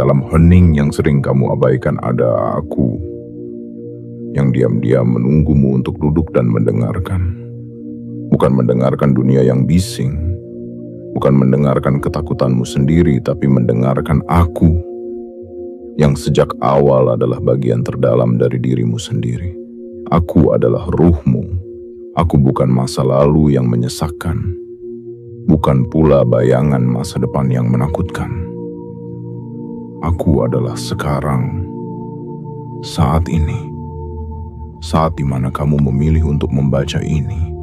Dalam hening yang sering kamu abaikan ada aku yang diam-diam menunggumu untuk duduk dan mendengarkan. Bukan mendengarkan dunia yang bising, bukan mendengarkan ketakutanmu sendiri, tapi mendengarkan aku yang sejak awal adalah bagian terdalam dari dirimu sendiri. Aku adalah ruhmu. Aku bukan masa lalu yang menyesakkan, bukan pula bayangan masa depan yang menakutkan. Aku adalah sekarang, saat ini, saat dimana kamu memilih untuk membaca ini,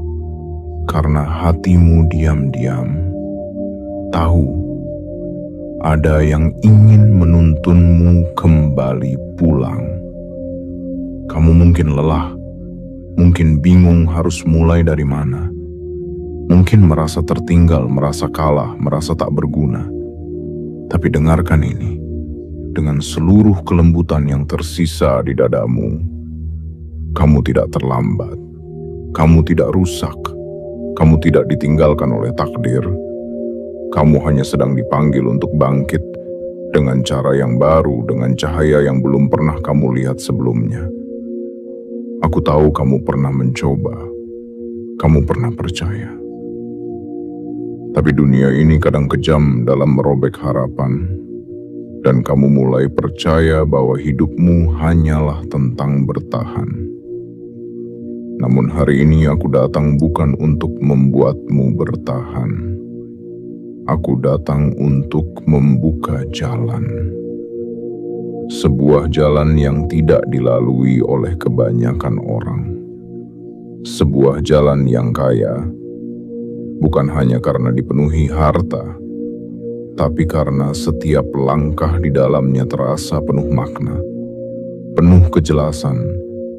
karena hatimu diam-diam tahu ada yang ingin menuntunmu kembali pulang. Kamu mungkin lelah, mungkin bingung harus mulai dari mana, mungkin merasa tertinggal, merasa kalah, merasa tak berguna. Tapi dengarkan ini. Dengan seluruh kelembutan yang tersisa di dadamu, kamu tidak terlambat, kamu tidak rusak, kamu tidak ditinggalkan oleh takdir. Kamu hanya sedang dipanggil untuk bangkit dengan cara yang baru, dengan cahaya yang belum pernah kamu lihat sebelumnya. Aku tahu kamu pernah mencoba, kamu pernah percaya. Tapi dunia ini kadang kejam dalam merobek harapan. Dan kamu mulai percaya bahwa hidupmu hanyalah tentang bertahan. Namun hari ini aku datang bukan untuk membuatmu bertahan. Aku datang untuk membuka jalan. Sebuah jalan yang tidak dilalui oleh kebanyakan orang. Sebuah jalan yang kaya, bukan hanya karena dipenuhi harta, tapi karena setiap langkah di dalamnya terasa penuh makna, penuh kejelasan,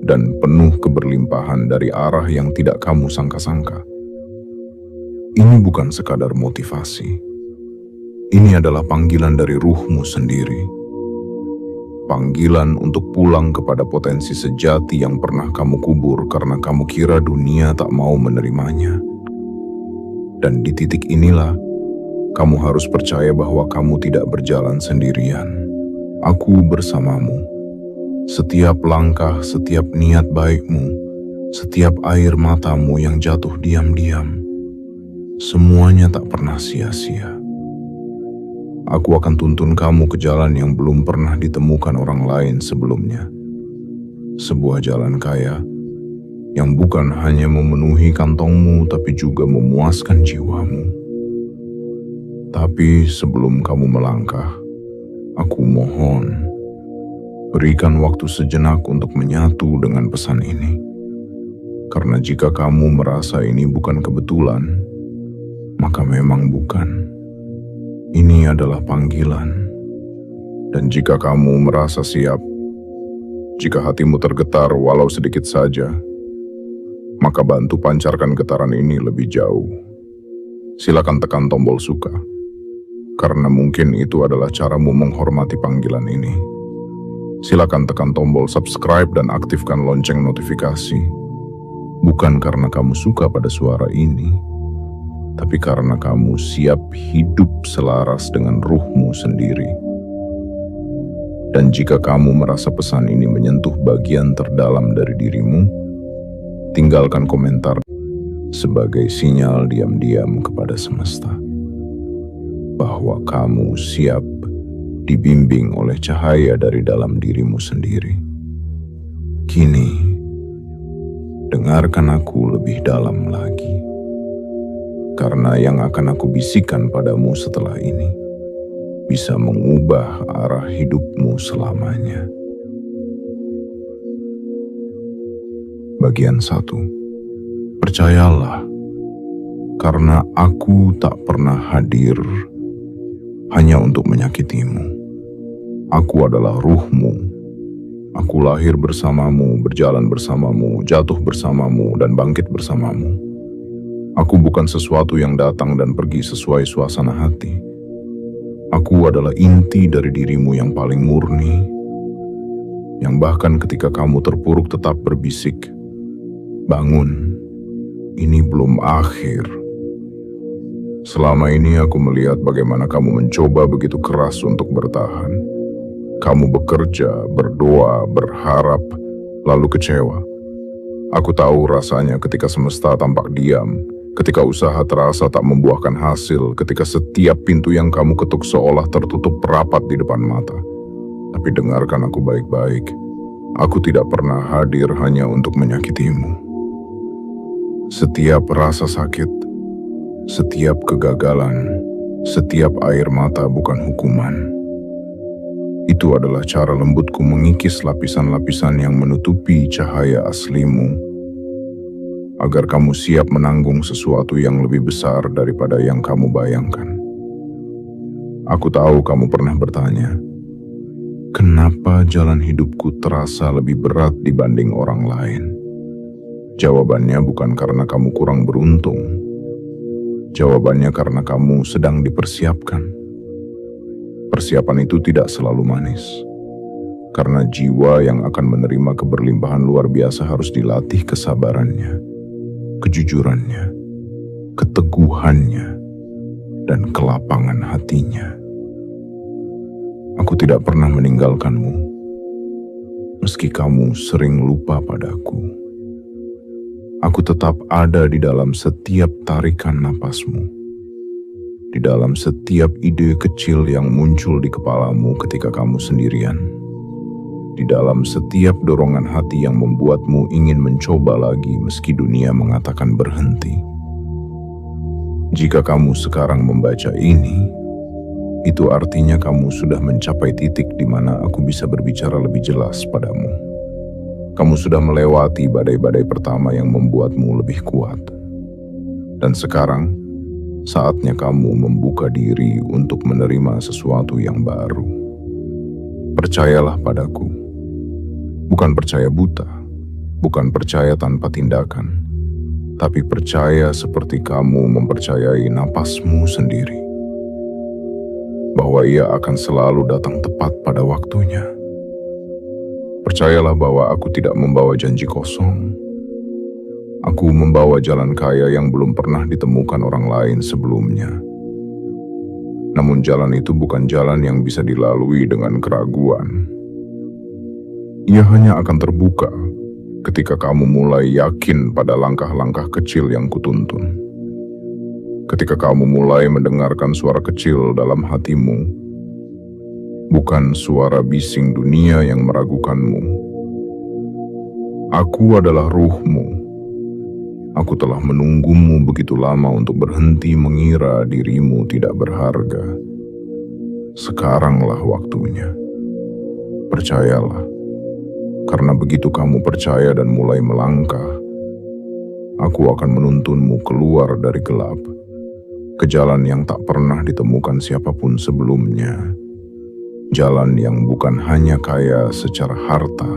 dan penuh keberlimpahan dari arah yang tidak kamu sangka-sangka. Ini bukan sekadar motivasi. Ini adalah panggilan dari ruhmu sendiri. Panggilan untuk pulang kepada potensi sejati yang pernah kamu kubur karena kamu kira dunia tak mau menerimanya. Dan di titik inilah, kamu harus percaya bahwa kamu tidak berjalan sendirian. Aku bersamamu. Setiap langkah, setiap niat baikmu, setiap air matamu yang jatuh diam-diam, semuanya tak pernah sia-sia. Aku akan tuntun kamu ke jalan yang belum pernah ditemukan orang lain sebelumnya. Sebuah jalan kaya yang bukan hanya memenuhi kantongmu, tapi juga memuaskan jiwamu. Tapi sebelum kamu melangkah, aku mohon, berikan waktu sejenak untuk menyatu dengan pesan ini. Karena jika kamu merasa ini bukan kebetulan, maka memang bukan. Ini adalah panggilan. Dan jika kamu merasa siap, jika hatimu tergetar walau sedikit saja, maka bantu pancarkan getaran ini lebih jauh. Silakan tekan tombol suka. Karena mungkin itu adalah caramu menghormati panggilan ini. Silakan tekan tombol subscribe dan aktifkan lonceng notifikasi. Bukan karena kamu suka pada suara ini, tapi karena kamu siap hidup selaras dengan ruhmu sendiri. Dan jika kamu merasa pesan ini menyentuh bagian terdalam dari dirimu, tinggalkan komentar sebagai sinyal diam-diam kepada semesta bahwa kamu siap dibimbing oleh cahaya dari dalam dirimu sendiri. Kini, dengarkan aku lebih dalam lagi. Karena yang akan aku bisikan padamu setelah ini bisa mengubah arah hidupmu selamanya. Bagian 1. Percayalah, karena aku tak pernah hadir hanya untuk menyakitimu. Aku adalah ruhmu. Aku lahir bersamamu, berjalan bersamamu, jatuh bersamamu, dan bangkit bersamamu. Aku bukan sesuatu yang datang dan pergi sesuai suasana hati. Aku adalah inti dari dirimu yang paling murni, yang bahkan ketika kamu terpuruk tetap berbisik, "Bangun, ini belum akhir." Selama ini aku melihat bagaimana kamu mencoba begitu keras untuk bertahan. Kamu bekerja, berdoa, berharap, lalu kecewa. Aku tahu rasanya ketika semesta tampak diam, ketika usaha terasa tak membuahkan hasil, ketika setiap pintu yang kamu ketuk seolah tertutup rapat di depan mata. Tapi dengarkan aku baik-baik. Aku tidak pernah hadir hanya untuk menyakitimu. Setiap rasa sakit, setiap kegagalan, setiap air mata bukan hukuman. Itu adalah cara lembutku mengikis lapisan-lapisan yang menutupi cahaya aslimu, agar kamu siap menanggung sesuatu yang lebih besar daripada yang kamu bayangkan. Aku tahu kamu pernah bertanya, kenapa jalan hidupku terasa lebih berat dibanding orang lain? Jawabannya bukan karena kamu kurang beruntung. Jawabannya karena kamu sedang dipersiapkan. Persiapan itu tidak selalu manis. Karena jiwa yang akan menerima keberlimpahan luar biasa harus dilatih kesabarannya, kejujurannya, keteguhannya, dan kelapangan hatinya. Aku tidak pernah meninggalkanmu, meski kamu sering lupa padaku. Aku tetap ada di dalam setiap tarikan napasmu, di dalam setiap ide kecil yang muncul di kepalamu ketika kamu sendirian, di dalam setiap dorongan hati yang membuatmu ingin mencoba lagi meski dunia mengatakan berhenti. Jika kamu sekarang membaca ini, itu artinya kamu sudah mencapai titik di mana aku bisa berbicara lebih jelas padamu. Kamu sudah melewati badai-badai pertama yang membuatmu lebih kuat. Dan sekarang, saatnya kamu membuka diri untuk menerima sesuatu yang baru. Percayalah padaku. Bukan percaya buta, bukan percaya tanpa tindakan, tapi percaya seperti kamu mempercayai napasmu sendiri. Bahwa ia akan selalu datang tepat pada waktunya. Percayalah bahwa aku tidak membawa janji kosong. Aku membawa jalan kaya yang belum pernah ditemukan orang lain sebelumnya. Namun jalan itu bukan jalan yang bisa dilalui dengan keraguan. Ia hanya akan terbuka ketika kamu mulai yakin pada langkah-langkah kecil yang kutuntun. Ketika kamu mulai mendengarkan suara kecil dalam hatimu, bukan suara bising dunia yang meragukanmu. Aku adalah ruhmu. Aku telah menunggumu begitu lama untuk berhenti mengira dirimu tidak berharga. Sekaranglah waktunya. Percayalah, karena begitu kamu percaya dan mulai melangkah, aku akan menuntunmu keluar dari gelap, ke jalan yang tak pernah ditemukan siapapun sebelumnya. Jalan yang bukan hanya kaya secara harta,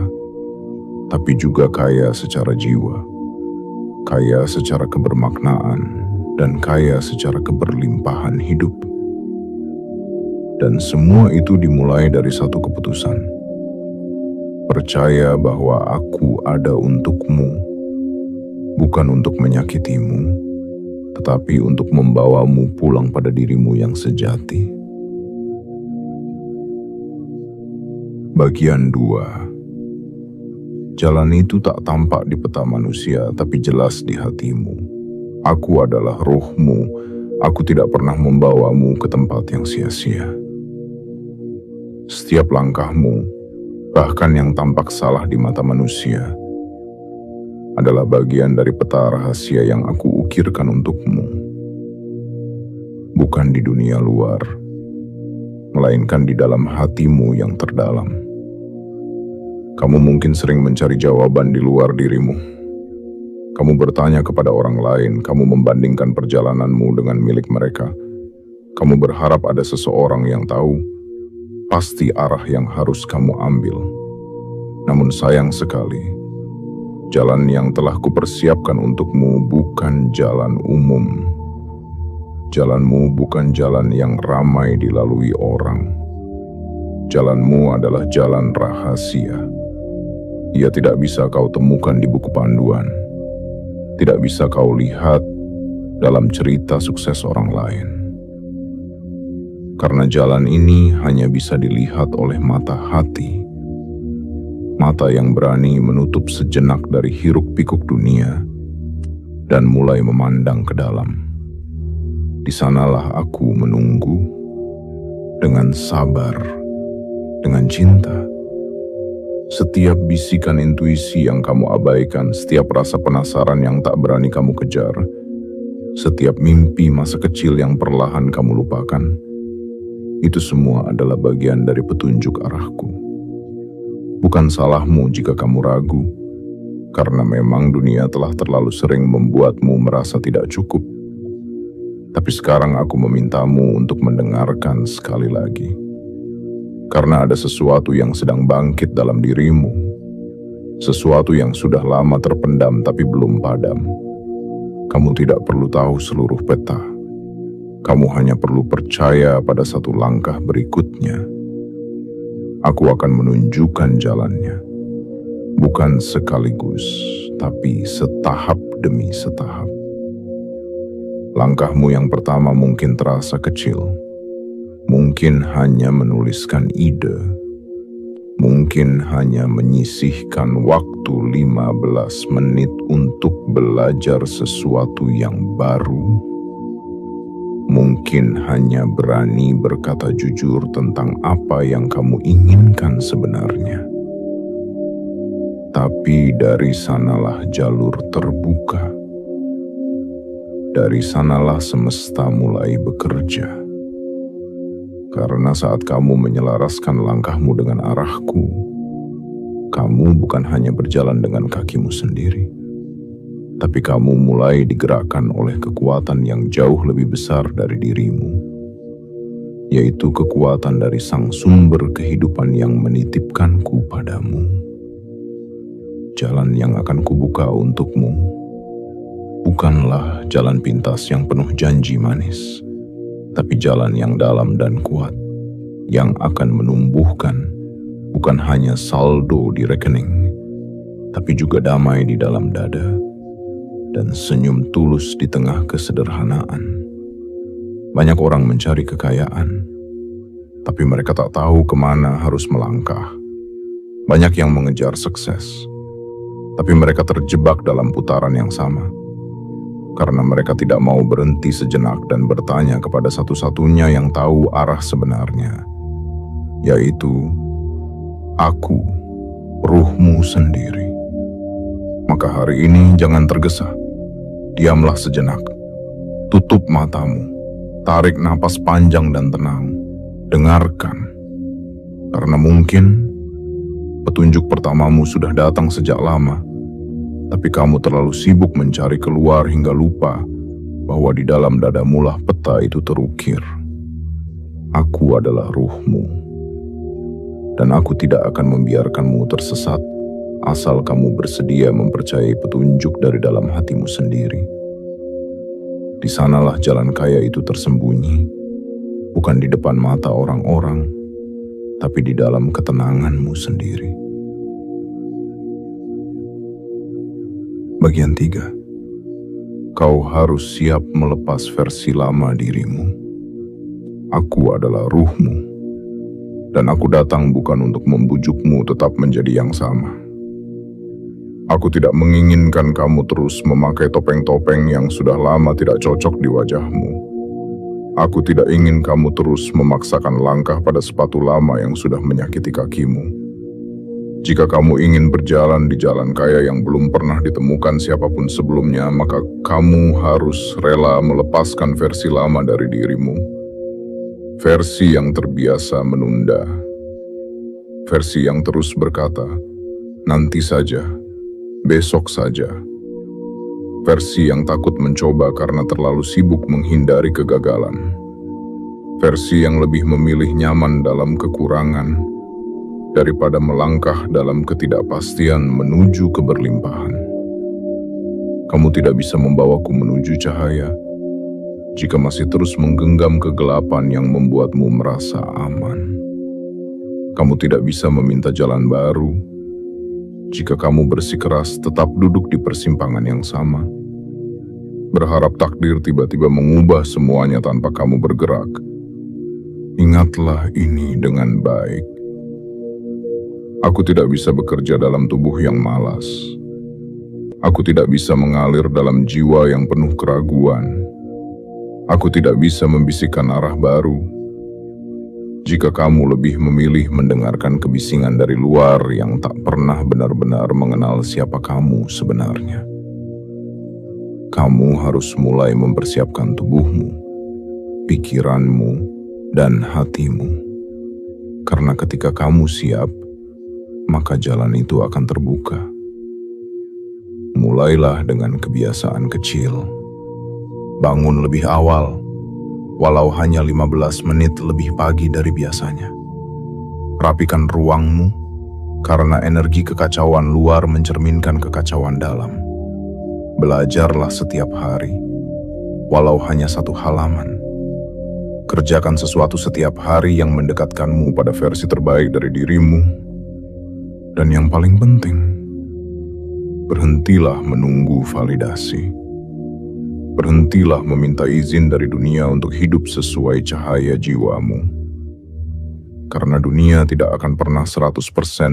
tapi juga kaya secara jiwa, kaya secara kebermaknaan, dan kaya secara keberlimpahan hidup. Dan semua itu dimulai dari satu keputusan. Percaya bahwa aku ada untukmu, bukan untuk menyakitimu, tetapi untuk membawamu pulang pada dirimu yang sejati. Bagian 2. Jalan itu tak tampak di peta manusia, tapi jelas di hatimu. Aku adalah ruhmu. Aku tidak pernah membawamu ke tempat yang sia-sia. Setiap langkahmu, bahkan yang tampak salah di mata manusia, adalah bagian dari peta rahasia yang aku ukirkan untukmu. Bukan di dunia luar, melainkan di dalam hatimu yang terdalam. Kamu mungkin sering mencari jawaban di luar dirimu. Kamu bertanya kepada orang lain, kamu membandingkan perjalananmu dengan milik mereka. Kamu berharap ada seseorang yang tahu pasti arah yang harus kamu ambil. Namun sayang sekali, jalan yang telah kupersiapkan untukmu bukan jalan umum. Jalanmu bukan jalan yang ramai dilalui orang. Jalanmu adalah jalan rahasia. Ia tidak bisa kau temukan di buku panduan. Tidak bisa kau lihat, dalam cerita sukses orang lain. Karena jalan ini hanya bisa dilihat oleh mata hati, mata yang berani menutup sejenak dari hiruk-pikuk dunia dan mulai memandang ke dalam. Di sanalah aku menunggu dengan sabar, dengan cinta. Setiap bisikan intuisi yang kamu abaikan, setiap rasa penasaran yang tak berani kamu kejar, setiap mimpi masa kecil yang perlahan kamu lupakan, itu semua adalah bagian dari petunjuk arahku. Bukan salahmu jika kamu ragu, karena memang dunia telah terlalu sering membuatmu merasa tidak cukup. Tapi sekarang aku memintamu untuk mendengarkan sekali lagi. Karena ada sesuatu yang sedang bangkit dalam dirimu. Sesuatu yang sudah lama terpendam tapi belum padam. Kamu tidak perlu tahu seluruh peta. Kamu hanya perlu percaya pada satu langkah berikutnya. Aku akan menunjukkan jalannya. Bukan sekaligus, tapi setahap demi setahap. Langkahmu yang pertama mungkin terasa kecil. Mungkin hanya menuliskan ide. Mungkin hanya menyisihkan waktu 15 menit untuk belajar sesuatu yang baru. Mungkin hanya berani berkata jujur tentang apa yang kamu inginkan sebenarnya. Tapi dari sanalah jalur terbuka. Dari sanalah semesta mulai bekerja. Karena saat kamu menyelaraskan langkahmu dengan arahku, kamu bukan hanya berjalan dengan kakimu sendiri, tapi kamu mulai digerakkan oleh kekuatan yang jauh lebih besar dari dirimu, yaitu kekuatan dari sang sumber kehidupan yang menitipkanku padamu. Jalan yang akan kubuka untukmu bukanlah jalan pintas yang penuh janji manis, tapi jalan yang dalam dan kuat, yang akan menumbuhkan bukan hanya saldo di rekening, tapi juga damai di dalam dada, dan senyum tulus di tengah kesederhanaan. Banyak orang mencari kekayaan, tapi mereka tak tahu kemana harus melangkah. Banyak yang mengejar sukses, tapi mereka terjebak dalam putaran yang sama. Karena mereka tidak mau berhenti sejenak dan bertanya kepada satu-satunya yang tahu arah sebenarnya, yaitu aku, ruhmu sendiri. Maka hari ini jangan tergesa. Diamlah sejenak. Tutup matamu. Tarik napas panjang dan tenang. Dengarkan. Karena mungkin petunjuk pertamamu sudah datang sejak lama, tapi kamu terlalu sibuk mencari keluar hingga lupa bahwa di dalam dadamulah peta itu terukir. Aku adalah ruhmu, dan aku tidak akan membiarkanmu tersesat asal kamu bersedia mempercayai petunjuk dari dalam hatimu sendiri. Di sanalah jalan kaya itu tersembunyi, bukan di depan mata orang-orang, tapi di dalam ketenanganmu sendiri. Bagian 3. Kau harus siap melepas versi lama dirimu. Aku adalah ruhmu, dan aku datang bukan untuk membujukmu tetap menjadi yang sama. Aku tidak menginginkan kamu terus memakai topeng-topeng yang sudah lama tidak cocok di wajahmu. Aku tidak ingin kamu terus memaksakan langkah pada sepatu lama yang sudah menyakiti kakimu. Jika kamu ingin berjalan di jalan kaya yang belum pernah ditemukan siapapun sebelumnya, maka kamu harus rela melepaskan versi lama dari dirimu. Versi yang terbiasa menunda. Versi yang terus berkata, nanti saja, besok saja. Versi yang takut mencoba karena terlalu sibuk menghindari kegagalan. Versi yang lebih memilih nyaman dalam kekurangan daripada melangkah dalam ketidakpastian menuju keberlimpahan. Kamu tidak bisa membawaku menuju cahaya jika masih terus menggenggam kegelapan yang membuatmu merasa aman. Kamu tidak bisa meminta jalan baru jika kamu bersikeras tetap duduk di persimpangan yang sama. berharap takdir tiba-tiba mengubah semuanya tanpa kamu bergerak. Ingatlah ini dengan baik. Aku tidak bisa bekerja dalam tubuh yang malas. Aku tidak bisa mengalir dalam jiwa yang penuh keraguan. Aku tidak bisa membisikkan arah baru. Jika kamu lebih memilih mendengarkan kebisingan dari luar yang tak pernah benar-benar mengenal siapa kamu sebenarnya, kamu harus mulai mempersiapkan tubuhmu, pikiranmu, dan hatimu. Karena ketika kamu siap, maka jalan itu akan terbuka. Mulailah dengan kebiasaan kecil. Bangun lebih awal, walau hanya 15 menit lebih pagi dari biasanya. Rapikan ruangmu, karena energi kekacauan luar mencerminkan kekacauan dalam. Belajarlah setiap hari, walau hanya 1 halaman. Kerjakan sesuatu setiap hari yang mendekatkanmu pada versi terbaik dari dirimu. Dan yang paling penting, berhentilah menunggu validasi. Berhentilah meminta izin dari dunia untuk hidup sesuai cahaya jiwamu. Karena dunia tidak akan pernah 100%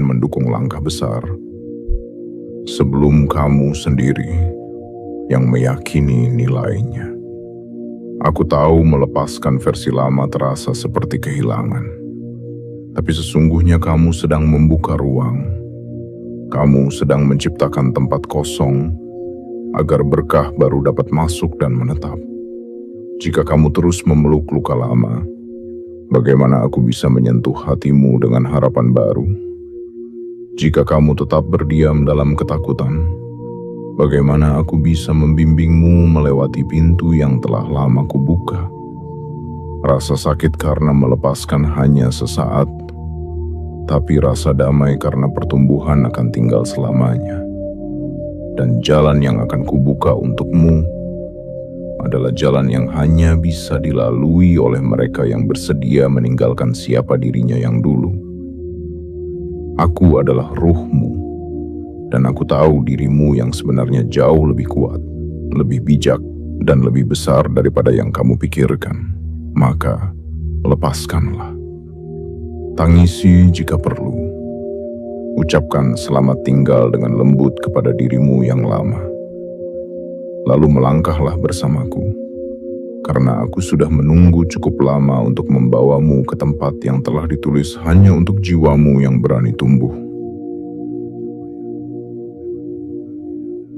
mendukung langkah besar sebelum kamu sendiri yang meyakini nilainya. Aku tahu melepaskan versi lama terasa seperti kehilangan. Tapi sesungguhnya kamu sedang membuka ruang. Kamu sedang menciptakan tempat kosong agar berkah baru dapat masuk dan menetap. Jika kamu terus memeluk luka lama, bagaimana aku bisa menyentuh hatimu dengan harapan baru? Jika kamu tetap berdiam dalam ketakutan, bagaimana aku bisa membimbingmu melewati pintu yang telah lama kubuka? Rasa sakit karena melepaskan hanya sesaat, tapi rasa damai karena pertumbuhan akan tinggal selamanya. Dan jalan yang akan kubuka untukmu adalah jalan yang hanya bisa dilalui oleh mereka yang bersedia meninggalkan siapa dirinya yang dulu. Aku adalah ruhmu, dan aku tahu dirimu yang sebenarnya jauh lebih kuat, lebih bijak, dan lebih besar daripada yang kamu pikirkan. Maka, lepaskanlah. Tangisi jika perlu. Ucapkan selamat tinggal dengan lembut kepada dirimu yang lama. Lalu melangkahlah bersamaku, karena aku sudah menunggu cukup lama untuk membawamu ke tempat yang telah ditulis hanya untuk jiwamu yang berani tumbuh.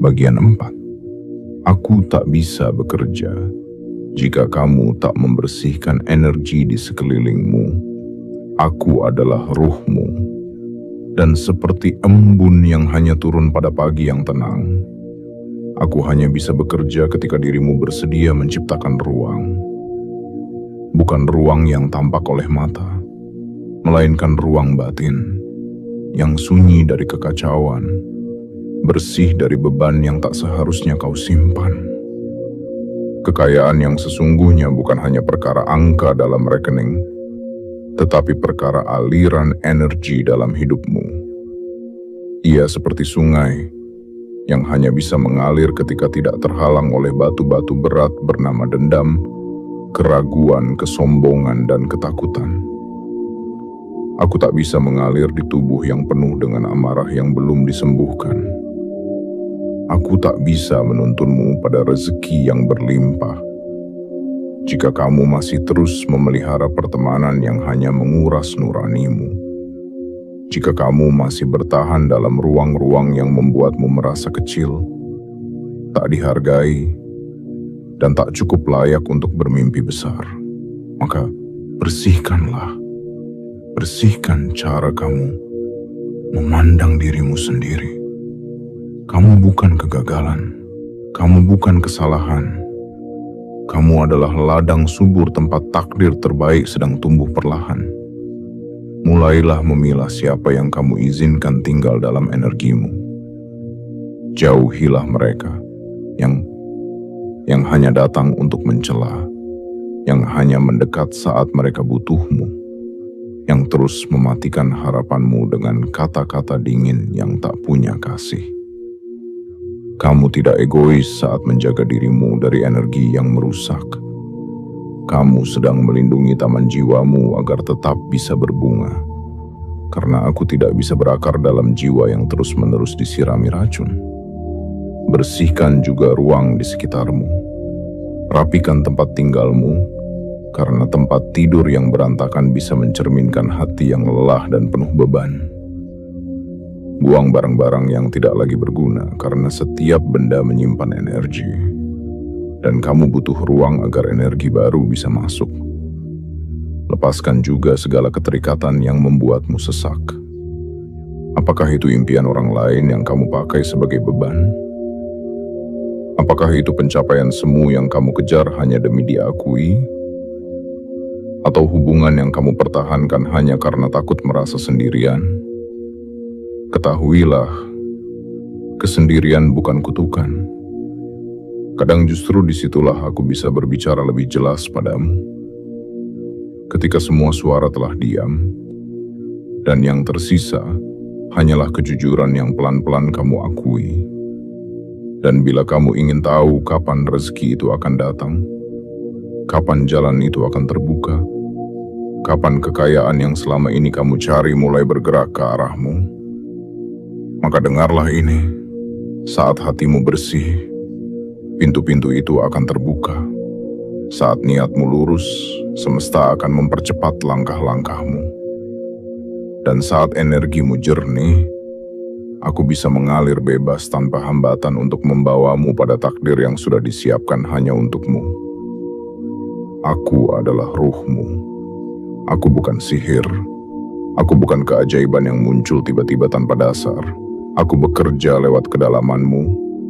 Bagian 4. Aku tak bisa bekerja jika kamu tak membersihkan energi di sekelilingmu. Aku adalah ruhmu, dan seperti embun yang hanya turun pada pagi yang tenang, aku hanya bisa bekerja ketika dirimu bersedia menciptakan ruang. Bukan ruang yang tampak oleh mata, melainkan ruang batin, yang sunyi dari kekacauan, bersih dari beban yang tak seharusnya kau simpan. Kekayaan yang sesungguhnya bukan hanya perkara angka dalam rekening, tetapi perkara aliran energi dalam hidupmu. Ia seperti sungai yang hanya bisa mengalir ketika tidak terhalang oleh batu-batu berat bernama dendam, keraguan, kesombongan, dan ketakutan. Aku tak bisa mengalir di tubuh yang penuh dengan amarah yang belum disembuhkan. Aku tak bisa menuntunmu pada rezeki yang berlimpah jika kamu masih terus memelihara pertemanan yang hanya menguras nuranimu. Jika kamu masih bertahan dalam ruang-ruang yang membuatmu merasa kecil, tak dihargai, dan tak cukup layak untuk bermimpi besar, maka bersihkanlah. Bersihkan cara kamu memandang dirimu sendiri. Kamu bukan kegagalan, kamu bukan kesalahan. Kamu adalah ladang subur tempat takdir terbaik sedang tumbuh perlahan. Mulailah memilah siapa yang kamu izinkan tinggal dalam energimu. Jauhilah mereka yang hanya datang untuk mencela, yang hanya mendekat saat mereka butuhmu, yang terus mematikan harapanmu dengan kata-kata dingin yang tak punya kasih. Kamu tidak egois saat menjaga dirimu dari energi yang merusak. Kamu sedang melindungi taman jiwamu agar tetap bisa berbunga. Karena aku tidak bisa berakar dalam jiwa yang terus-menerus disirami racun. Bersihkan juga ruang di sekitarmu. Rapikan tempat tinggalmu, karena tempat tidur yang berantakan bisa mencerminkan hati yang lelah dan penuh beban. Buang barang-barang yang tidak lagi berguna, karena setiap benda menyimpan energi. Dan kamu butuh ruang agar energi baru bisa masuk. Lepaskan juga segala keterikatan yang membuatmu sesak. Apakah itu impian orang lain yang kamu pakai sebagai beban? Apakah itu pencapaian semu yang kamu kejar hanya demi diakui? Atau hubungan yang kamu pertahankan hanya karena takut merasa sendirian? Ketahuilah, kesendirian bukan kutukan. Kadang justru disitulah aku bisa berbicara lebih jelas padamu. Ketika semua suara telah diam, dan yang tersisa hanyalah kejujuran yang pelan-pelan kamu akui. Dan bila kamu ingin tahu kapan rezeki itu akan datang, kapan jalan itu akan terbuka, kapan kekayaan yang selama ini kamu cari mulai bergerak ke arahmu, maka dengarlah ini. Saat hatimu bersih, pintu-pintu itu akan terbuka. Saat niatmu lurus, semesta akan mempercepat langkah-langkahmu. Dan saat energimu jernih, aku bisa mengalir bebas tanpa hambatan untuk membawamu pada takdir yang sudah disiapkan hanya untukmu. Aku adalah ruhmu. Aku bukan sihir. Aku bukan keajaiban yang muncul tiba-tiba tanpa dasar. Aku bekerja lewat kedalamanmu,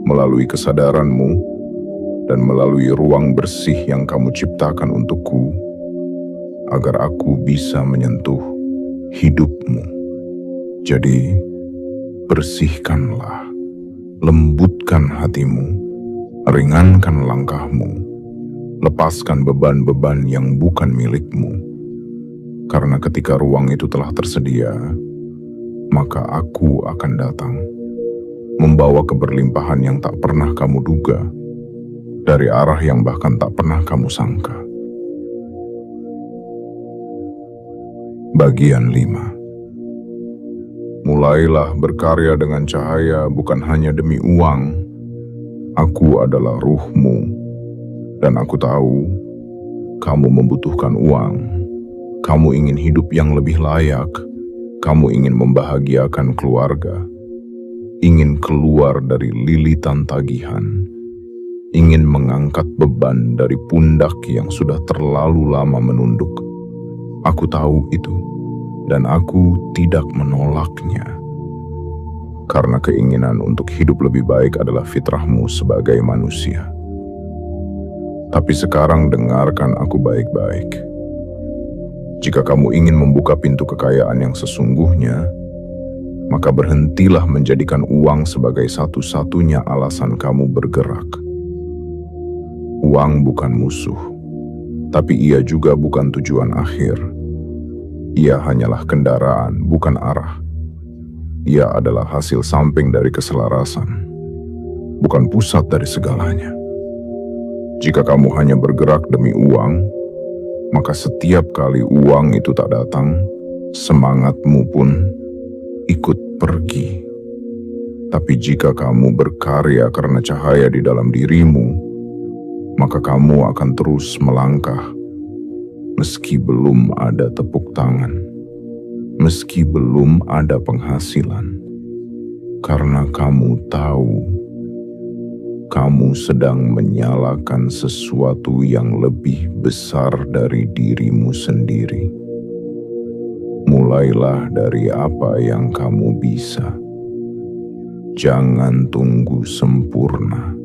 melalui kesadaranmu, dan melalui ruang bersih yang kamu ciptakan untukku, agar aku bisa menyentuh hidupmu. Jadi, bersihkanlah, lembutkan hatimu, ringankan langkahmu, lepaskan beban-beban yang bukan milikmu. Karena ketika ruang itu telah tersedia, maka aku akan datang, membawa keberlimpahan yang tak pernah kamu duga, dari arah yang bahkan tak pernah kamu sangka. Bagian 5. Mulailah berkarya dengan cahaya bukan hanya demi uang. Aku adalah ruhmu, dan aku tahu kamu membutuhkan uang. Kamu ingin hidup yang lebih layak. Kamu ingin membahagiakan keluarga, ingin keluar dari lilitan tagihan, ingin mengangkat beban dari pundak yang sudah terlalu lama menunduk. Aku tahu itu, dan aku tidak menolaknya. Karena keinginan untuk hidup lebih baik adalah fitrahmu sebagai manusia. Tapi sekarang dengarkan aku baik-baik. Jika kamu ingin membuka pintu kekayaan yang sesungguhnya, maka berhentilah menjadikan uang sebagai satu-satunya alasan kamu bergerak. Uang bukan musuh, tapi ia juga bukan tujuan akhir. Ia hanyalah kendaraan, bukan arah. Ia adalah hasil samping dari keselarasan, bukan pusat dari segalanya. Jika kamu hanya bergerak demi uang, maka setiap kali uang itu tak datang, semangatmu pun ikut pergi. Tapi jika kamu berkarya karena cahaya di dalam dirimu, maka kamu akan terus melangkah, meski belum ada tepuk tangan, meski belum ada penghasilan, karena kamu tahu kamu sedang menyalakan sesuatu yang lebih besar dari dirimu sendiri. Mulailah dari apa yang kamu bisa. Jangan tunggu sempurna.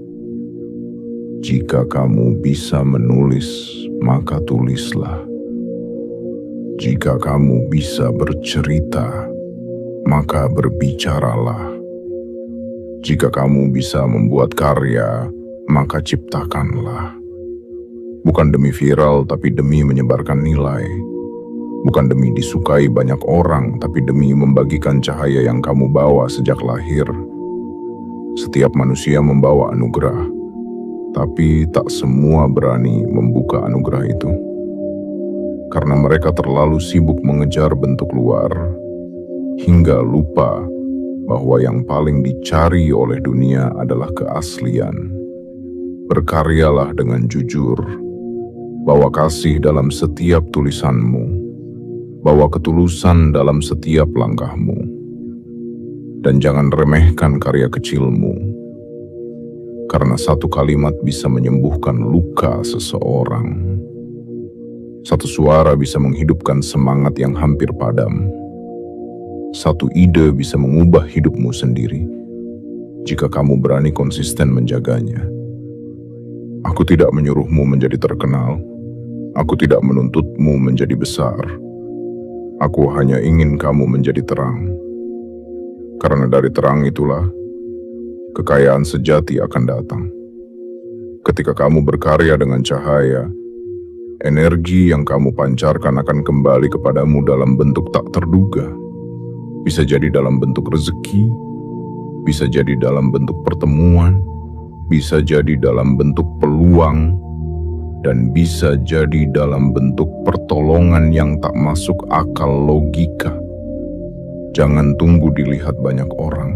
Jika kamu bisa menulis, maka tulislah. Jika kamu bisa bercerita, maka berbicaralah. Jika kamu bisa membuat karya, maka ciptakanlah. Bukan demi viral, tapi demi menyebarkan nilai. Bukan demi disukai banyak orang, tapi demi membagikan cahaya yang kamu bawa sejak lahir. Setiap manusia membawa anugerah, tapi tak semua berani membuka anugerah itu. Karena mereka terlalu sibuk mengejar bentuk luar, hingga lupa bahwa yang paling dicari oleh dunia adalah keaslian. Berkaryalah dengan jujur, bawa kasih dalam setiap tulisanmu, bawa ketulusan dalam setiap langkahmu, dan jangan remehkan karya kecilmu, karena satu kalimat bisa menyembuhkan luka seseorang. Satu suara bisa menghidupkan semangat yang hampir padam. Satu ide bisa mengubah hidupmu sendiri, jika kamu berani konsisten menjaganya. Aku tidak menyuruhmu menjadi terkenal. Aku tidak menuntutmu menjadi besar. Aku hanya ingin kamu menjadi terang. Karena dari terang itulah kekayaan sejati akan datang. Ketika kamu berkarya dengan cahaya, energi yang kamu pancarkan akan kembali kepadamu dalam bentuk tak terduga. Bisa jadi dalam bentuk rezeki, bisa jadi dalam bentuk pertemuan, bisa jadi dalam bentuk peluang, dan bisa jadi dalam bentuk pertolongan yang tak masuk akal logika. Jangan tunggu dilihat banyak orang.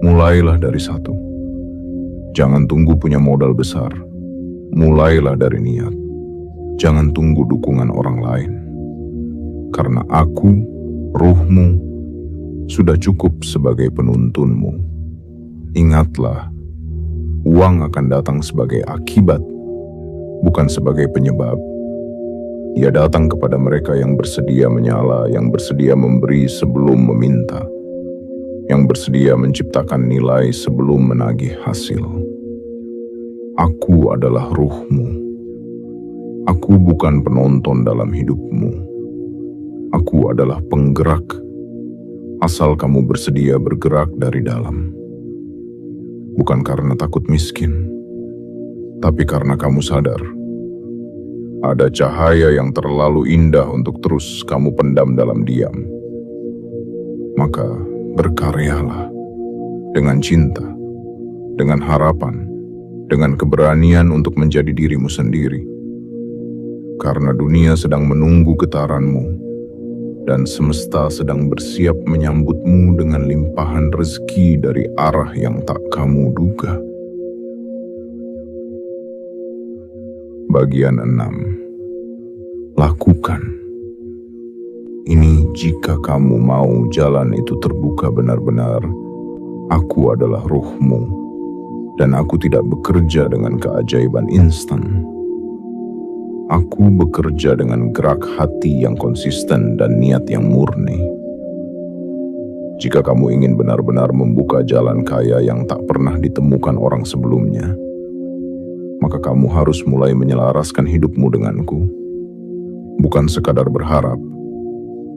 Mulailah dari satu. Jangan tunggu punya modal besar. Mulailah dari niat. Jangan tunggu dukungan orang lain. Karena aku, ruhmu, sudah cukup sebagai penuntunmu. Ingatlah, uang akan datang sebagai akibat, bukan sebagai penyebab. Ia datang kepada mereka yang bersedia menyala, yang bersedia memberi sebelum meminta, yang bersedia menciptakan nilai sebelum menagih hasil. Aku adalah ruhmu. Aku bukan penonton dalam hidupmu. Aku adalah penggerak, asal kamu bersedia bergerak dari dalam. Bukan karena takut miskin, tapi karena kamu sadar ada cahaya yang terlalu indah untuk terus kamu pendam dalam diam. Maka berkaryalah dengan cinta, dengan harapan, dengan keberanian untuk menjadi dirimu sendiri. Karena dunia sedang menunggu getaranmu, dan semesta sedang bersiap menyambutmu dengan limpahan rezeki dari arah yang tak kamu duga. Bagian 6. Lakukan. Ini jika kamu mau jalan itu terbuka benar-benar. Aku adalah ruhmu, dan aku tidak bekerja dengan keajaiban instan. Aku bekerja dengan gerak hati yang konsisten dan niat yang murni. Jika kamu ingin benar-benar membuka jalan kaya yang tak pernah ditemukan orang sebelumnya, maka kamu harus mulai menyelaraskan hidupmu denganku. Bukan sekadar berharap,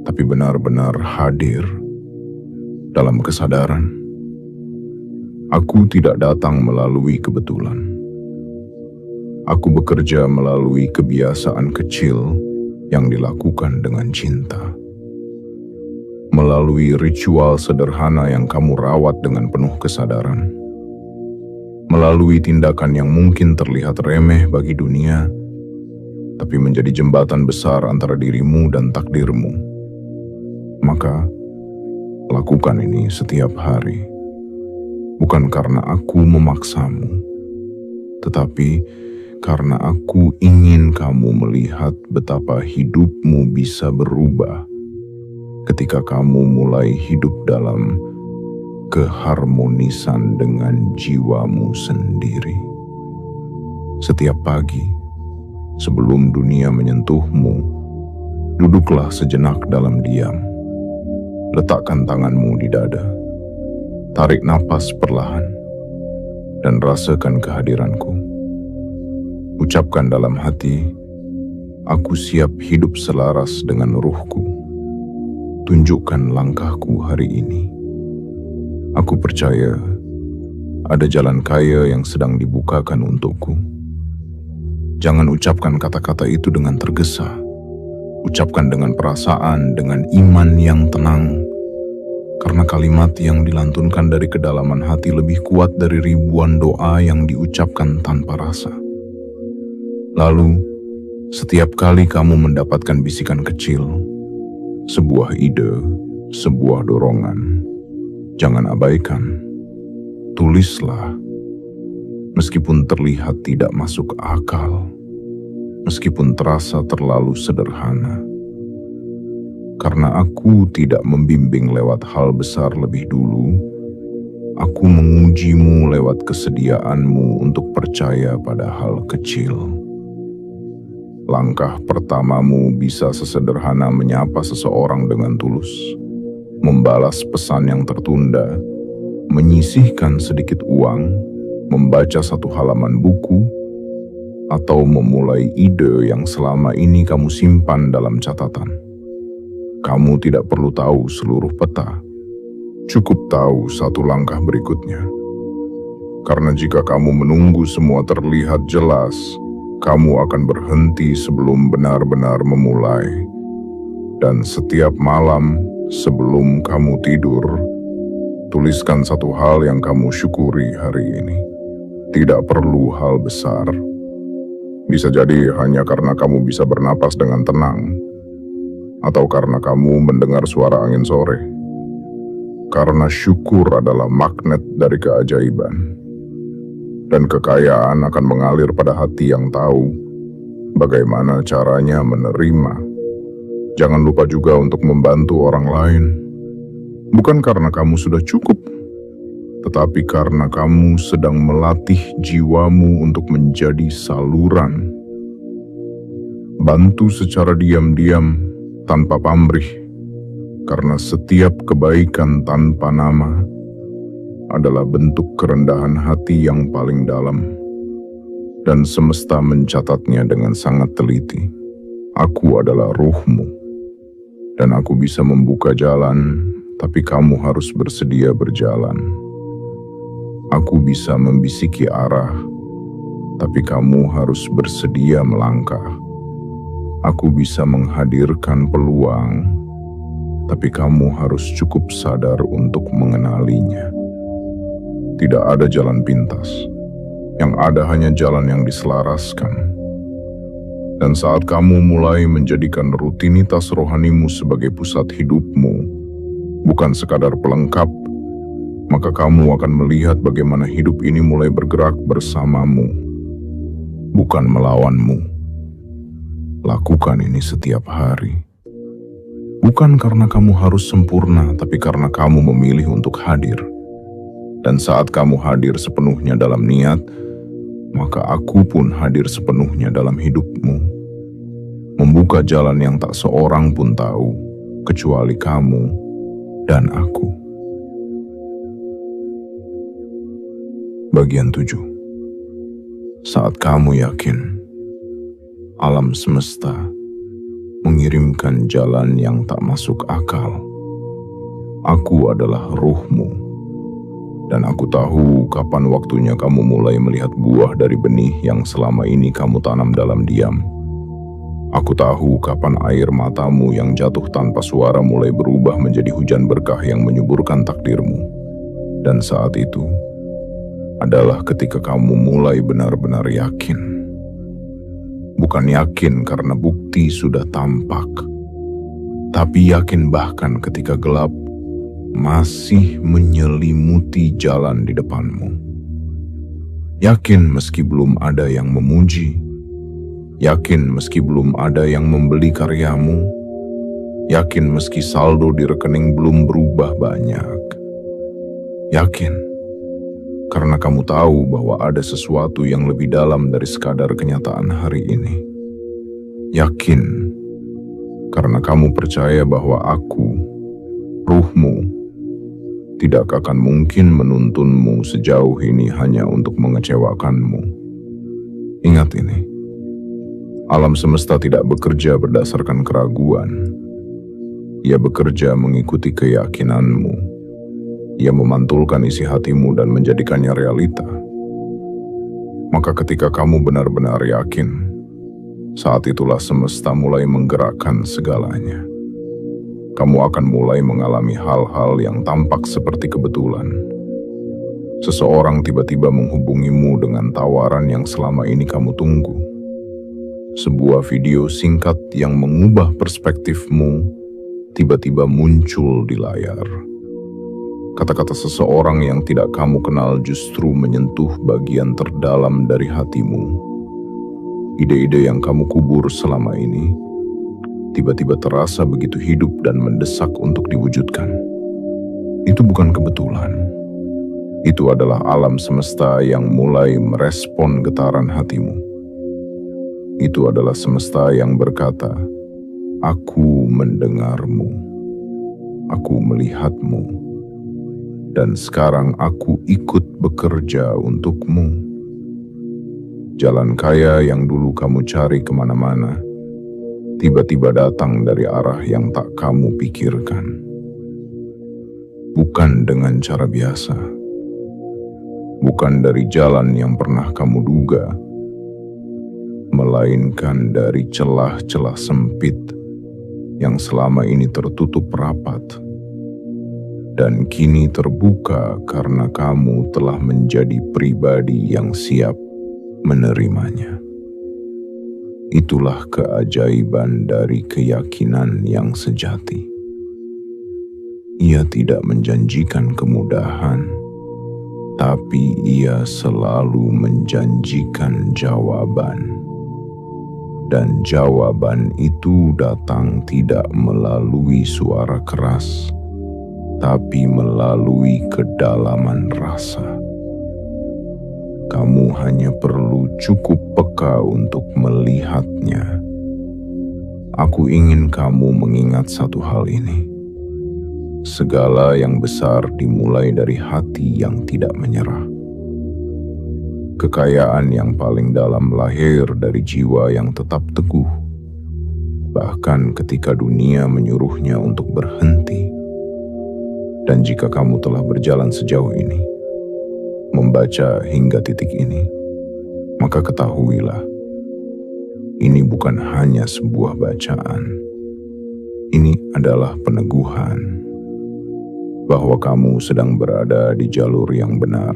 tapi benar-benar hadir dalam kesadaran. Aku tidak datang melalui kebetulan. Aku bekerja melalui kebiasaan kecil yang dilakukan dengan cinta. Melalui ritual sederhana yang kamu rawat dengan penuh kesadaran. Melalui tindakan yang mungkin terlihat remeh bagi dunia, tapi menjadi jembatan besar antara dirimu dan takdirmu. Maka, lakukan ini setiap hari. Bukan karena aku memaksamu, tetapi karena aku ingin kamu melihat betapa hidupmu bisa berubah ketika kamu mulai hidup dalam keharmonisan dengan jiwamu sendiri. Setiap pagi, sebelum dunia menyentuhmu, duduklah sejenak dalam diam. Letakkan tanganmu di dada. Tarik napas perlahan dan rasakan kehadiranku. Ucapkan dalam hati, aku siap hidup selaras dengan ruhku. Tunjukkan langkahku hari ini. Aku percaya ada jalan kaya yang sedang dibukakan untukku. Jangan ucapkan kata-kata itu dengan tergesa. Ucapkan dengan perasaan, dengan iman yang tenang. Karena kalimat yang dilantunkan dari kedalaman hati lebih kuat dari ribuan doa yang diucapkan tanpa rasa. Lalu, setiap kali kamu mendapatkan bisikan kecil, sebuah ide, sebuah dorongan, jangan abaikan. Tulislah, meskipun terlihat tidak masuk akal, meskipun terasa terlalu sederhana. Karena aku tidak membimbing lewat hal besar lebih dulu, aku mengujimu lewat kesediaanmu untuk percaya pada hal kecil. Langkah pertamamu bisa sesederhana menyapa seseorang dengan tulus, membalas pesan yang tertunda, menyisihkan sedikit uang, membaca satu halaman buku, atau memulai ide yang selama ini kamu simpan dalam catatan. Kamu tidak perlu tahu seluruh peta, cukup tahu satu langkah berikutnya. Karena jika kamu menunggu semua terlihat jelas, kamu akan berhenti sebelum benar-benar memulai. Dan setiap malam sebelum kamu tidur, tuliskan satu hal yang kamu syukuri hari ini. Tidak perlu hal besar. Bisa jadi hanya karena kamu bisa bernapas dengan tenang, atau karena kamu mendengar suara angin sore. Karena syukur adalah magnet dari keajaiban. Dan kekayaan akan mengalir pada hati yang tahu bagaimana caranya menerima. Jangan lupa juga untuk membantu orang lain. Bukan karena kamu sudah cukup, tetapi karena kamu sedang melatih jiwamu untuk menjadi saluran. Bantu secara diam-diam, tanpa pamrih, karena setiap kebaikan tanpa nama adalah bentuk kerendahan hati yang paling dalam, dan semesta mencatatnya dengan sangat teliti. Aku adalah ruhmu, dan aku bisa membuka jalan, tapi kamu harus bersedia berjalan. Aku bisa membisiki arah, tapi kamu harus bersedia melangkah. Aku bisa menghadirkan peluang, tapi kamu harus cukup sadar untuk mengenalinya. Tidak ada jalan pintas, yang ada hanya jalan yang diselaraskan. Dan saat kamu mulai menjadikan rutinitas rohanimu sebagai pusat hidupmu, bukan sekadar pelengkap, maka kamu akan melihat bagaimana hidup ini mulai bergerak bersamamu, bukan melawanmu. Lakukan ini setiap hari. Bukan karena kamu harus sempurna, tapi karena kamu memilih untuk hadir. Dan saat kamu hadir sepenuhnya dalam niat, maka aku pun hadir sepenuhnya dalam hidupmu. Membuka jalan yang tak seorang pun tahu, kecuali kamu dan aku. Bagian 7. Saat kamu yakin alam semesta mengirimkan jalan yang tak masuk akal. Aku adalah ruhmu, dan aku tahu kapan waktunya kamu mulai melihat buah dari benih yang selama ini kamu tanam dalam diam. Aku tahu kapan air matamu yang jatuh tanpa suara mulai berubah menjadi hujan berkah yang menyuburkan takdirmu. Dan saat itu adalah ketika kamu mulai benar-benar yakin. Bukan yakin karena bukti sudah tampak, tapi yakin bahkan ketika gelap masih menyelimuti jalan di depanmu. Yakin meski belum ada yang memuji, yakin meski belum ada yang membeli karyamu, yakin meski saldo di rekening belum berubah banyak. Yakin karena kamu tahu bahwa ada sesuatu yang lebih dalam dari sekadar kenyataan hari ini. Yakin karena kamu percaya bahwa aku, ruhmu, tidak akan mungkin menuntunmu sejauh ini hanya untuk mengecewakanmu. Ingat ini, alam semesta tidak bekerja berdasarkan keraguan. Ia bekerja mengikuti keyakinanmu. Ia memantulkan isi hatimu dan menjadikannya realita. Maka ketika kamu benar-benar yakin, saat itulah semesta mulai menggerakkan segalanya. kamu akan mulai mengalami hal-hal yang tampak seperti kebetulan. Seseorang tiba-tiba menghubungimu dengan tawaran yang selama ini kamu tunggu. Sebuah video singkat yang mengubah perspektifmu tiba-tiba muncul di layar. Kata-kata seseorang yang tidak kamu kenal justru menyentuh bagian terdalam dari hatimu. Ide-ide yang kamu kubur selama ini tiba-tiba terasa begitu hidup dan mendesak untuk diwujudkan. Itu bukan kebetulan. Itu adalah alam semesta yang mulai merespon getaran hatimu. Itu adalah semesta yang berkata, "Aku mendengarmu, aku melihatmu, dan sekarang aku ikut bekerja untukmu." Jalan kaya yang dulu kamu cari kemana-mana, tiba-tiba datang dari arah yang tak kamu pikirkan. Bukan dengan cara biasa. Bukan dari jalan yang pernah kamu duga, melainkan dari celah-celah sempit yang selama ini tertutup rapat dan kini terbuka karena kamu telah menjadi pribadi yang siap menerimanya. Itulah keajaiban dari keyakinan yang sejati. Ia tidak menjanjikan kemudahan, tapi ia selalu menjanjikan jawaban. Dan jawaban itu datang tidak melalui suara keras, tapi melalui kedalaman rasa. Kamu hanya perlu cukup peka untuk melihatnya. Aku ingin kamu mengingat satu hal ini. Segala yang besar dimulai dari hati yang tidak menyerah. Kekayaan yang paling dalam lahir dari jiwa yang tetap teguh. Bahkan ketika dunia menyuruhnya untuk berhenti. Dan jika kamu telah berjalan sejauh ini, membaca hingga titik ini, maka ketahuilah, ini bukan hanya sebuah bacaan. Ini adalah peneguhan bahwa kamu sedang berada di jalur yang benar,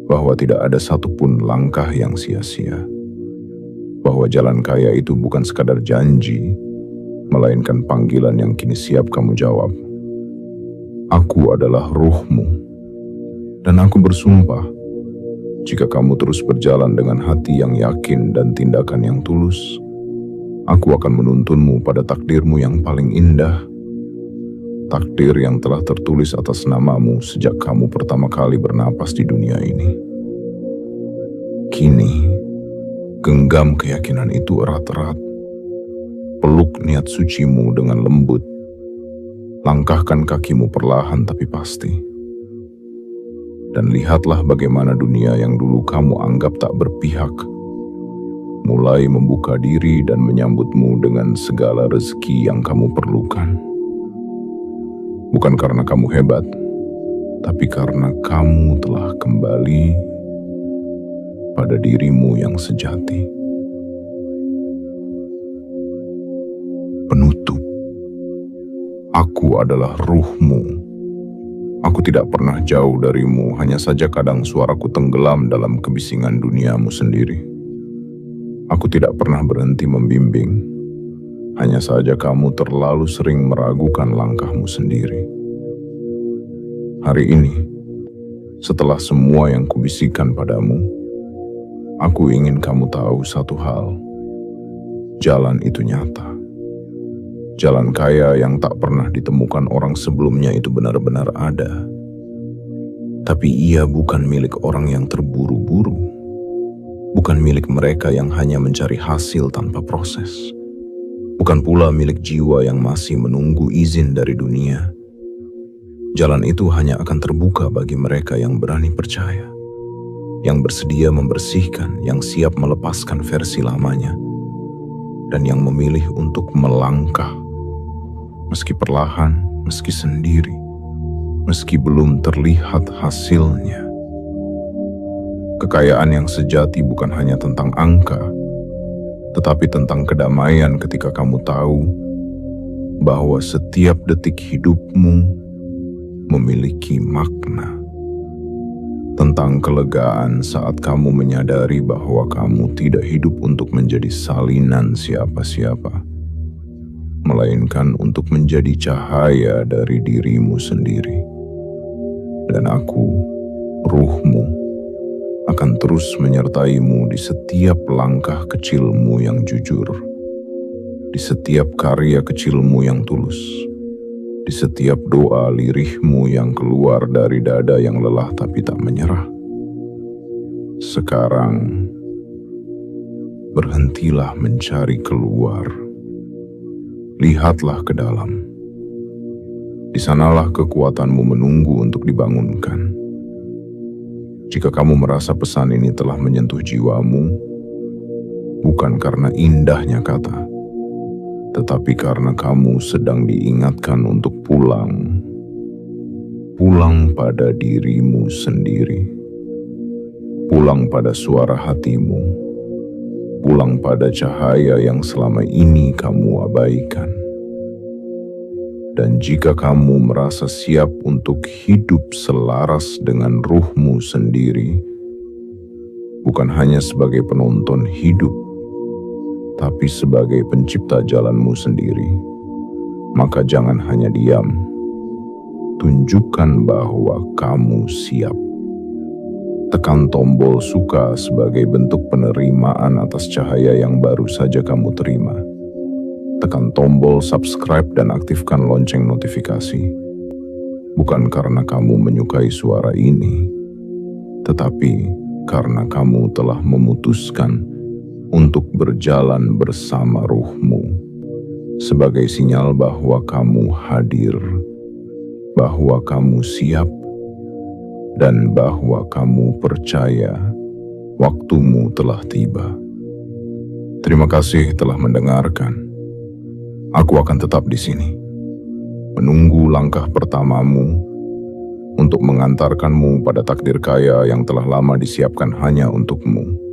bahwa tidak ada satupun langkah yang sia-sia, bahwa jalan kaya itu bukan sekadar janji, melainkan panggilan yang kini siap kamu jawab. Aku adalah ruhmu. Dan aku bersumpah, jika kamu terus berjalan dengan hati yang yakin dan tindakan yang tulus, aku akan menuntunmu pada takdirmu yang paling indah. Takdir yang telah tertulis atas namamu sejak kamu pertama kali bernapas di dunia ini. Kini, genggam keyakinan itu erat-erat. Peluk niat sucimu dengan lembut. Langkahkan kakimu perlahan tapi pasti. Dan lihatlah bagaimana dunia yang dulu kamu anggap tak berpihak mulai membuka diri dan menyambutmu dengan segala rezeki yang kamu perlukan. Bukan karena kamu hebat, tapi karena kamu telah kembali pada dirimu yang sejati. Penutup. Aku adalah ruhmu. Aku tidak pernah jauh darimu, hanya saja kadang suaraku tenggelam dalam kebisingan duniamu sendiri. Aku tidak pernah berhenti membimbing, hanya saja kamu terlalu sering meragukan langkahmu sendiri. Hari ini, setelah semua yang kubisikkan padamu, aku ingin kamu tahu satu hal. Jalan itu nyata. Jalan kaya yang tak pernah ditemukan orang sebelumnya itu benar-benar ada. Tapi ia bukan milik orang yang terburu-buru. Bukan milik mereka yang hanya mencari hasil tanpa proses. Bukan pula milik jiwa yang masih menunggu izin dari dunia. Jalan itu hanya akan terbuka bagi mereka yang berani percaya. Yang bersedia membersihkan, yang siap melepaskan versi lamanya. Dan yang memilih untuk melangkah. Meski perlahan, meski sendiri, meski belum terlihat hasilnya. Kekayaan yang sejati bukan hanya tentang angka, tetapi tentang kedamaian ketika kamu tahu bahwa setiap detik hidupmu memiliki makna. Tentang kelegaan saat kamu menyadari bahwa kamu tidak hidup untuk menjadi salinan siapa-siapa, melainkan untuk menjadi cahaya dari dirimu sendiri. Dan aku, ruhmu, akan terus menyertaimu di setiap langkah kecilmu yang jujur, di setiap karya kecilmu yang tulus, di setiap doa lirihmu yang keluar dari dada yang lelah tapi tak menyerah. Sekarang, berhentilah mencari keluar. Lihatlah ke dalam. Di sanalah kekuatanmu menunggu untuk dibangunkan. Jika kamu merasa pesan ini telah menyentuh jiwamu, bukan karena indahnya kata, tetapi karena kamu sedang diingatkan untuk pulang pada dirimu sendiri, pulang pada suara hatimu, pulang pada cahaya yang selama ini kamu abaikan. Dan jika kamu merasa siap untuk hidup selaras dengan ruhmu sendiri, bukan hanya sebagai penonton hidup, tapi sebagai pencipta jalanmu sendiri, maka jangan hanya diam. Tunjukkan bahwa kamu siap. Tekan tombol suka sebagai bentuk penerimaan atas cahaya yang baru saja kamu terima. Tekan tombol subscribe dan aktifkan lonceng notifikasi. Bukan karena kamu menyukai suara ini, tetapi karena kamu telah memutuskan untuk berjalan bersama ruhmu, sebagai sinyal bahwa kamu hadir, bahwa kamu siap, dan bahwa kamu percaya waktumu telah tiba. Terima kasih telah mendengarkan. Aku akan tetap di sini, menunggu langkah pertamamu untuk mengantarkanmu pada takdir kaya yang telah lama disiapkan hanya untukmu.